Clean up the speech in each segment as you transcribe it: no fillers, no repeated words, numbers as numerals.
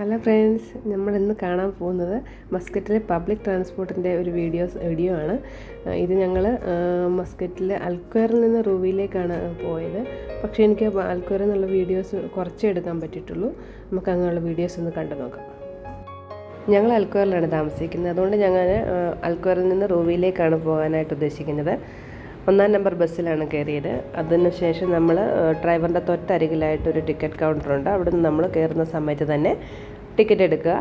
Hello friends, നമ്മളിന്ന് കാണാൻ പോകുന്നത് മസ്കറ്റിലെ പബ്ലിക് ട്രാൻസ്പോർട്ടിൻ്റെ ഒരു വീഡിയോ ആണ്. ഇത് ഞങ്ങൾ മസ്കറ്റിൽ അൽക്വയറിൽ നിന്ന് റൂവിയിലേക്കാണ് പോയത്. പക്ഷേ എനിക്ക് അൽക്വയറിൽ നിന്നുള്ള വീഡിയോസ് കുറച്ചേ എടുക്കാൻ പറ്റിയിട്ടുള്ളൂ. നമുക്ക് അങ്ങനെയുള്ള വീഡിയോസ് ഒന്ന് കണ്ടു നോക്കാം. ഞങ്ങൾ അൽക്വയറിലാണ് താമസിക്കുന്നത്. അതുകൊണ്ട് ഞങ്ങൾ അൽക്വയറിൽ നിന്ന് റൂവിയിലേക്കാണ് പോകാനായിട്ട് ഉദ്ദേശിക്കുന്നത്. 1-ാം നമ്പർ ബസ്സിലാണ് കയറിയത്. അതിനുശേഷം നമ്മൾ ഡ്രൈവറിൻ്റെ തൊട്ടരികിലായിട്ടൊരു ടിക്കറ്റ് കൗണ്ടറുണ്ട്. അവിടെ നിന്ന് നമ്മൾ കയറുന്ന സമയത്ത് തന്നെ ടിക്കറ്റ് എടുക്കുക.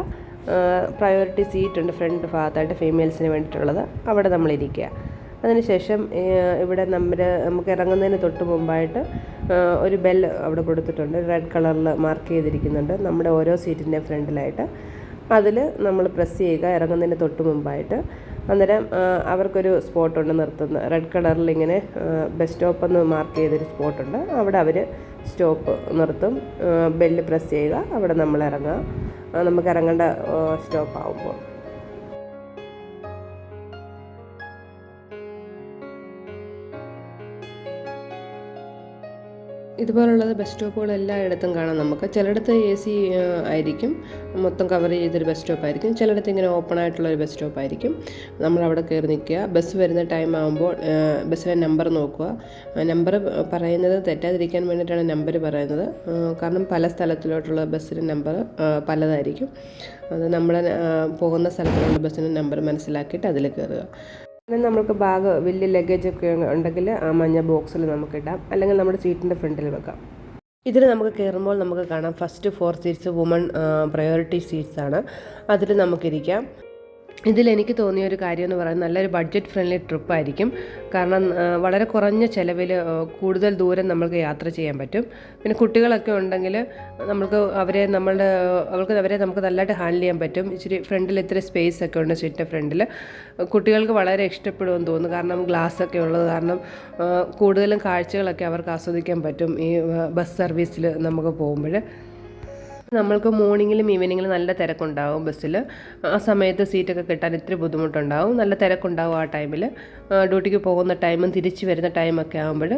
പ്രയോറിറ്റി സീറ്റുണ്ട് ഫ്രണ്ട് ഭാഗത്തായിട്ട്, ഫീമെയിൽസിന് വേണ്ടിയിട്ടുള്ളത്. അവിടെ നമ്മളിരിക്കുക. അതിനുശേഷം ഇവിടെ നമുക്ക് ഇറങ്ങുന്നതിന് തൊട്ട് മുമ്പായിട്ട് ഒരു ബെൽ അവിടെ കൊടുത്തിട്ടുണ്ട്. റെഡ് കളറിൽ മാർക്ക് ചെയ്തിരിക്കുന്നുണ്ട് നമ്മുടെ ഓരോ സീറ്റിൻ്റെ ഫ്രണ്ടിലായിട്ട്. അതിൽ നമ്മൾ പ്രസ് ചെയ്യുക ഇറങ്ങുന്നതിന് തൊട്ട് മുമ്പായിട്ട്. അന്നേരം അവർക്കൊരു സ്പോട്ടുണ്ട് നിർത്തുന്ന, റെഡ് കളറിൽ ഇങ്ങനെ ബസ് സ്റ്റോപ്പ് എന്ന് മാർക്ക് ചെയ്തൊരു സ്പോട്ടുണ്ട്. അവിടെ അവർ സ്റ്റോപ്പ് നിർത്തും. ബെല്ല് പ്രസ് ചെയ്യുക, അവിടെ നമ്മൾ ഇറങ്ങുക. നമുക്ക് ഇറങ്ങേണ്ട സ്റ്റോപ്പ് ആകുമ്പോൾ ഇതുപോലുള്ളത് ബസ് സ്റ്റോപ്പുകൾ എല്ലായിടത്തും കാണാം. നമുക്ക് ചിലയിടത്ത് AC ആയിരിക്കും, മൊത്തം കവർ ചെയ്തൊരു ബസ് സ്റ്റോപ്പായിരിക്കും. ചിലയിടത്ത് ഇങ്ങനെ ഓപ്പൺ ആയിട്ടുള്ളൊരു ബസ് സ്റ്റോപ്പായിരിക്കും. നമ്മളവിടെ കയറി നിൽക്കുക. ബസ് വരുന്ന ടൈം ആകുമ്പോൾ ബസ്സിലെ നമ്പർ നോക്കുക. നമ്പർ പറയുന്നത് തെറ്റാതിരിക്കാൻ വേണ്ടിയിട്ടാണ് നമ്പർ പറയുന്നത്. കാരണം പല സ്ഥലത്തിലോട്ടുള്ള ബസ്സിൻ്റെ നമ്പർ പലതായിരിക്കും. അത് നമ്മൾ പോകുന്ന സ്ഥലത്തിലുള്ള ബസ്സിൻ്റെ നമ്പർ മനസ്സിലാക്കിയിട്ട് അതിൽ കയറുക. പിന്നെ നമുക്ക് വലിയ ലഗേജൊക്കെ ഉണ്ടെങ്കിൽ ആ മഞ്ഞ ബോക്സിൽ നമുക്കിടാം, അല്ലെങ്കിൽ നമ്മുടെ സീറ്റിൻ്റെ ഫ്രണ്ടിൽ വെക്കാം. ഇതിൽ നമുക്ക് കയറുമ്പോൾ നമുക്ക് കാണാം ഫസ്റ്റ് 4 സീറ്റ്സ് വുമൺ പ്രയോറിറ്റി സീറ്റ്സാണ്. അതിൽ നമുക്കിരിക്കാം. ഇതിലെനിക്ക് തോന്നിയ ഒരു കാര്യം എന്ന് പറയുന്നത് നല്ലൊരു ബഡ്ജറ്റ് ഫ്രണ്ട്ലി ട്രിപ്പായിരിക്കും. കാരണം വളരെ കുറഞ്ഞ ചിലവിൽ കൂടുതൽ ദൂരം നമ്മൾക്ക് യാത്ര ചെയ്യാൻ പറ്റും. പിന്നെ കുട്ടികളൊക്കെ ഉണ്ടെങ്കിൽ അവരെ നമുക്ക് നല്ലതായിട്ട് ഹാൻഡിൽ ചെയ്യാൻ പറ്റും. ഇച്ചിരി ഫ്രണ്ടിൽ ഇത്തിരി സ്പേസ് ഒക്കെ ഉണ്ട് സീറ്റിൻ്റെ ഫ്രണ്ടിൽ. കുട്ടികൾക്ക് വളരെ ഇഷ്ടപ്പെടുമെന്ന് തോന്നുന്നു. കാരണം ഗ്ലാസ്സൊക്കെ ഉള്ളത് കാരണം കൂടുതലും കാഴ്ചകളൊക്കെ അവർക്ക് ആസ്വദിക്കാൻ പറ്റും ഈ ബസ് സർവീസിൽ നമുക്ക് പോകുമ്പോൾ. നമ്മൾക്ക് മോർണിംഗിലും ഈവനിങ്ങിലും നല്ല തിരക്കുണ്ടാവും ബസ്സിൽ. ആ സമയത്ത് സീറ്റൊക്കെ കിട്ടാൻ ഇത്തിരി ബുദ്ധിമുട്ടുണ്ടാവും. നല്ല തിരക്കുണ്ടാവും ആ ടൈമിൽ. ഡ്യൂട്ടിക്ക് പോകുന്ന ടൈമും തിരിച്ച് വരുന്ന ടൈമൊക്കെ ആകുമ്പോൾ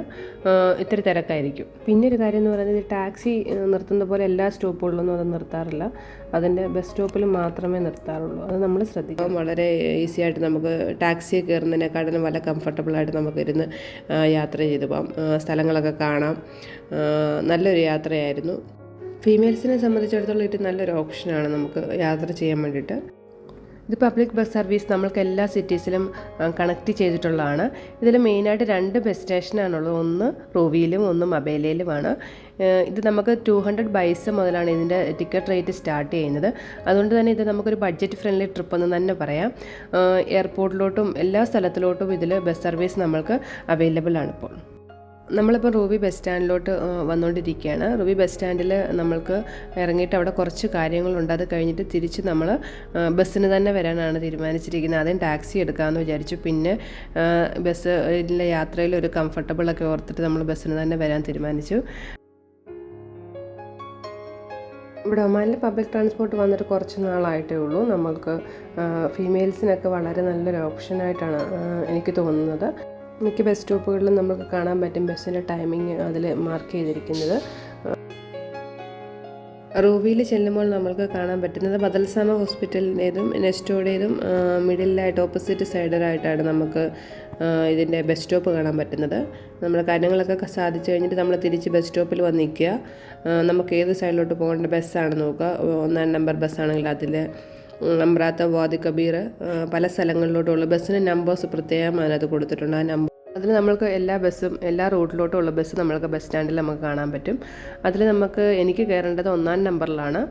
ഇത്തിരി തിരക്കായിരിക്കും. പിന്നെ ഒരു കാര്യം എന്ന് പറയുന്നത്, ടാക്സി നിർത്തുന്ന പോലെ എല്ലാ സ്റ്റോപ്പുകളിലൊന്നും അത് നിർത്താറില്ല. അതിൻ്റെ ബസ് സ്റ്റോപ്പിൽ മാത്രമേ നിർത്താറുള്ളൂ. അത് നമ്മൾ ശ്രദ്ധിക്കാം. വളരെ ഈസി ആയിട്ട് നമുക്ക് ടാക്സി കയറുന്നതിനെക്കാട്ടിലും വളരെ കംഫർട്ടബിളായിട്ട് നമുക്ക് ഇരുന്ന് യാത്ര ചെയ്ത് പോകാം. സ്ഥലങ്ങളൊക്കെ കാണാം. നല്ലൊരു യാത്രയായിരുന്നു. ഫീമെയിൽസിനെ സംബന്ധിച്ചിടത്തോളം ഇത് നല്ലൊരു ഓപ്ഷനാണ് നമുക്ക് യാത്ര ചെയ്യാൻ വേണ്ടിയിട്ട്. ഇത് പബ്ലിക് ബസ് സർവീസ് നമ്മൾക്ക് എല്ലാ സിറ്റീസിലും കണക്ട് ചെയ്തിട്ടുള്ളതാണ്. ഇതിൽ മെയിനായിട്ട് 2 ബസ് സ്റ്റേഷനാണുള്ളത്. ഒന്ന് റൂവിയിലും ഒന്ന് മബേലയിലുമാണ്. ഇത് നമുക്ക് 200 ബൈസ് മുതലാണ് ഇതിൻ്റെ ടിക്കറ്റ് റേറ്റ് സ്റ്റാർട്ട് ചെയ്യുന്നത്. അതുകൊണ്ട് തന്നെ ഇത് നമുക്കൊരു ബഡ്ജറ്റ് ഫ്രണ്ട്ലി ട്രിപ്പ് എന്ന് തന്നെ പറയാം. എയർപോർട്ടിലോട്ടും എല്ലാ സ്ഥലത്തിലോട്ടും ഇതിൽ ബസ് സർവീസ് നമ്മൾക്ക് അവൈലബിൾ ആണ്. ഇപ്പോൾ നമ്മളിപ്പോൾ റൂബി ബസ് സ്റ്റാൻഡിലോട്ട് വന്നുകൊണ്ടിരിക്കുകയാണ്. റൂബി ബസ് സ്റ്റാൻഡിൽ നമ്മൾക്ക് ഇറങ്ങിയിട്ട് അവിടെ കുറച്ച് കാര്യങ്ങളുണ്ട്. അത് കഴിഞ്ഞിട്ട് തിരിച്ച് നമ്മൾ ബസ്സിന് തന്നെ വരാനാണ് തീരുമാനിച്ചിരിക്കുന്നത്. ആദ്യം ടാക്സി എടുക്കാമെന്ന് വിചാരിച്ചു. പിന്നെ ബസ്സിലെ യാത്രയിൽ ഒരു കംഫർട്ടബിളൊക്കെ ഓർത്തിട്ട് നമ്മൾ ബസ്സിന് തന്നെ വരാൻ തീരുമാനിച്ചു. ഇവിടെ ഒമാനിൽ പബ്ലിക് ട്രാൻസ്പോർട്ട് വന്നിട്ട് കുറച്ച് നാളായിട്ടേ ഉള്ളൂ. നമ്മൾക്ക് ഫീമെയിൽസിനൊക്കെ വളരെ നല്ലൊരു ഓപ്ഷനായിട്ടാണ് എനിക്ക് തോന്നുന്നത്. മിക്ക ബസ് സ്റ്റോപ്പുകളിലും നമുക്ക് കാണാൻ പറ്റും ബസ്സിൻ്റെ ടൈമിങ് അതിൽ മാർക്ക് ചെയ്തിരിക്കുന്നത്. റൂവിയിൽ ചെല്ലുമ്പോൾ നമ്മൾക്ക് കാണാൻ പറ്റുന്നത് ബദൽസാമ ഹോസ്പിറ്റലിൻ്റേതും നെസ്റ്റോയുടേതും മിഡിലായിട്ട് ഓപ്പോസിറ്റ് സൈഡിലായിട്ടാണ് നമുക്ക് ഇതിൻ്റെ ബസ് സ്റ്റോപ്പ് കാണാൻ പറ്റുന്നത്. നമ്മൾ കാര്യങ്ങളൊക്കെ സാധിച്ചു കഴിഞ്ഞിട്ട് നമ്മൾ തിരിച്ച് ബസ് സ്റ്റോപ്പിൽ വന്ന് നിൽക്കുക. നമുക്ക് ഏത് സൈഡിലോട്ട് പോകേണ്ട ബസ്സാണ് നോക്കുക. 1-ാം നമ്പർ ബസ്സാണെങ്കിൽ അതിൽ അമ്രാത്ത, വാദി കബീർ, പല സ്ഥലങ്ങളിലോട്ടുള്ള ബസ്സിന് നമ്പേഴ്സ് പ്രത്യേകം അതിനകത്ത് കൊടുത്തിട്ടുണ്ട്. ആ നമ്പർ അതിൽ നമ്മൾക്ക് എല്ലാ റൂട്ടിലോട്ടും ഉള്ള ബസ് നമ്മൾക്ക് ബസ് സ്റ്റാൻഡിൽ നമുക്ക് കാണാൻ പറ്റും. അതിൽ എനിക്ക് കയറേണ്ടത് 1-ാം നമ്പറിലാണ്.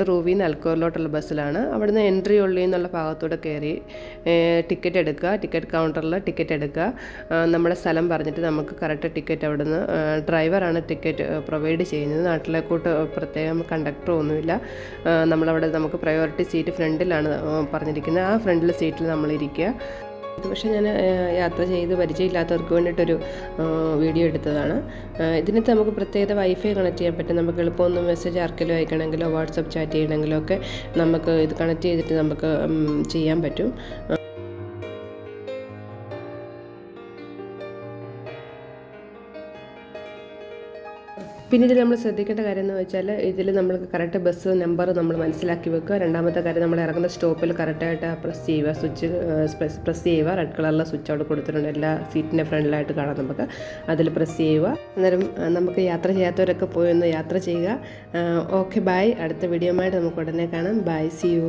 റൂവിൽ നിന്ന് അൽക്കോറിലോട്ടുള്ള ബസ്സിലാണ്. അവിടുന്ന് എൻട്രി ഉള്ളി എന്നുള്ള ഭാഗത്തൂടെ കയറി ടിക്കറ്റ് എടുക്കുക. ടിക്കറ്റ് കൗണ്ടറിൽ ടിക്കറ്റ് എടുക്കുക. നമ്മുടെ സ്ഥലം പറഞ്ഞിട്ട് നമുക്ക് കറക്റ്റ് ടിക്കറ്റ് അവിടുന്ന് ഡ്രൈവറാണ് ടിക്കറ്റ് പ്രൊവൈഡ് ചെയ്യുന്നത്. നാട്ടിലേക്കോട്ട് പ്രത്യേകം കണ്ടക്ടറോ ഒന്നുമില്ല. നമുക്ക് പ്രയോറിറ്റി സീറ്റ് ഫ്രണ്ടിലാണ് പറഞ്ഞിരിക്കുന്നത്. ആ ഫ്രണ്ടിൽ സീറ്റിൽ നമ്മളിരിക്കുക. പക്ഷേ ഞാൻ യാത്ര ചെയ്ത് പരിചയമില്ലാത്തവർക്ക് വേണ്ടിയിട്ടൊരു വീഡിയോ എടുത്തതാണ്. ഇതിനകത്ത് നമുക്ക് പ്രത്യേകത വൈഫൈ കണക്ട് ചെയ്യാൻ പറ്റും. നമുക്ക് എളുപ്പമൊന്ന് മെസ്സേജ് ആർക്കെങ്കിലും അയക്കണമെങ്കിലോ വാട്സപ്പ് ചാറ്റ് ചെയ്യണമെങ്കിലോ ഒക്കെ നമുക്ക് ഇത് കണക്ട് ചെയ്തിട്ട് നമുക്ക് ചെയ്യാൻ പറ്റും. പിന്നെ ഇതിൽ നമ്മൾ ശ്രദ്ധിക്കേണ്ട കാര്യം എന്ന് വെച്ചാൽ ഇതിൽ നമ്മൾ കറക്റ്റ് ബസ് നമ്പർ നമ്മൾ മനസ്സിലാക്കി വെക്കുക. രണ്ടാമത്തെ കാര്യം, നമ്മൾ ഇറങ്ങുന്ന സ്റ്റോപ്പിൽ കറക്റ്റായിട്ട് പ്രസ് ചെയ്യുക, സ്വിച്ച് പ്രസ് ചെയ്യുക. റെഡ് കളറിലെ സ്വിച്ച് അവിടെ കൊടുത്തിട്ടുണ്ട്, എല്ലാ സീറ്റിൻ്റെ ഫ്രണ്ടിലായിട്ട് കാണാം നമുക്ക്. അതിൽ പ്രസ് ചെയ്യുക. അന്നേരം നമുക്ക് യാത്ര ചെയ്യാത്തവരൊക്കെ പോയി ഒന്ന് യാത്ര ചെയ്യുക. Okay, bye. അടുത്ത വീഡിയോയുമായിട്ട് നമുക്ക് ഉടനെ കാണാം. Bye, see U.